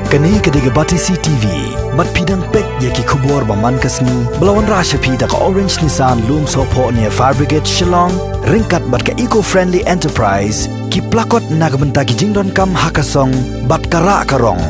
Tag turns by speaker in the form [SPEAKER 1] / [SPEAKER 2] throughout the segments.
[SPEAKER 1] Kani kediga bati CTV, mat pidang pek yaki kubur baman kasni, belawan rasha pida ka Orange Nissan loom sopo near Fire Brigade Shillong, ringkat bat ka eco-friendly enterprise, ki plakot nagbenta ki jingdon kam hakasong, bat kara karong.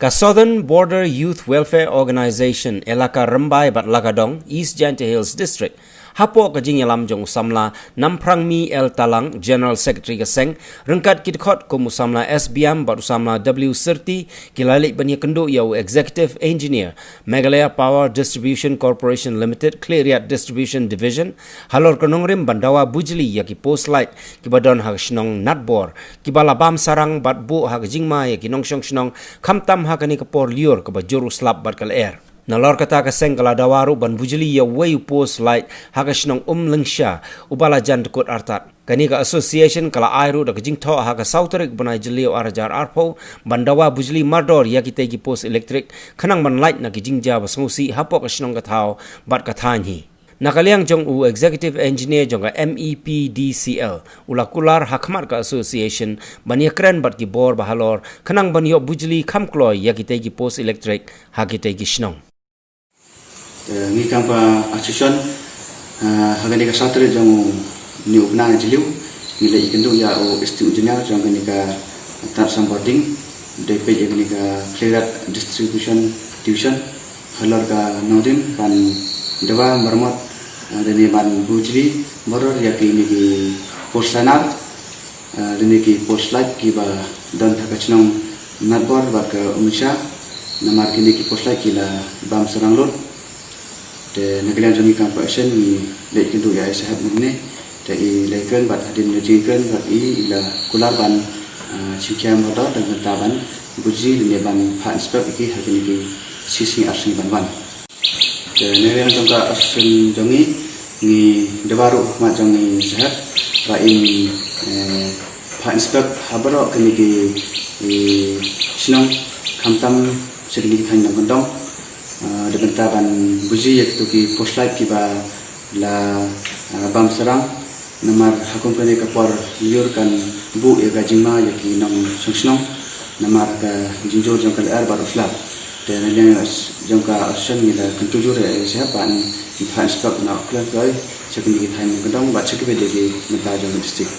[SPEAKER 2] Ka Southern Border Youth Welfare Organization elaka Rembai bat Lagadong, East Jante Hills District, hapo ka jingyalam jong samla Namprangmi El Talang, General Secretary kaseng, rengkat kitkot ko musamla SBM bat usamla W30, kilalik bani kendo yau Executive Engineer, Meghalaya Power Distribution Corporation Limited, Cleariat Distribution Division, halor kanongrim bandawa bujli yaki post light, kibadon hagshnong natbor, kibalabam sarang bat bu hagjingma yaki nongshong shnong, kamtam hakani kapor liur kabajuru slap bat kal air. Nalor kata kaseng kala dawaru ban bujili ya wayu post light hagashnong lengsha ubala jan dekut artat. Kani ka association kala airu da kajing tho haga sauterik banai jelio arajar arpo bandawa bujili mardor ya kitegi post electric kanang man light na kajing ja basmusi hapo kashnong kathao bat kathanhi. Nakaliang jong u executive engineer jong ka MEPDCL ulakular hakmat ka association bani kren bat ki bor bahalor kanang banyo bujili kamkloy ya kitegi post electric hagitegi shnong.
[SPEAKER 3] Ngi kampa association hagani ka sautere jong ni upna jiliu ni le ikendu ya o istu engineer jong gani ka tar supporting DP gani ka Cleariat Distribution Division halor ka nodin kan dewa marmot deni ban bujri boror ya ki ni ki post lanar deni ki post light ki ba dan thakachnong natbor ba ka umisha namar ki ni ki post light ki la bam saranglor de negalian jami kampa action ni le kindu ya sehat mune de I leken bat hadin jiken bat I ila kular ban chikiam hoda dan taban buji ni ban phan spek ki hadin ki sisi asli ban de negalian jangka action jami ni dewaru ma jami sehat ra in phan spek habaro kini ki sinong kamtam segini kan gandong dengan taban buji yaitu ki post light ki ba la bam sarang namar hakum kene kapor liur kan bu ya gajima ya ki nang songsnong namar ka jinjur jangkal air bar flap dan yang jangka action ni la kentujur ya siapa ni phan stock na klan kai sekini ki thain gedong ba sekebe de ki meta jang district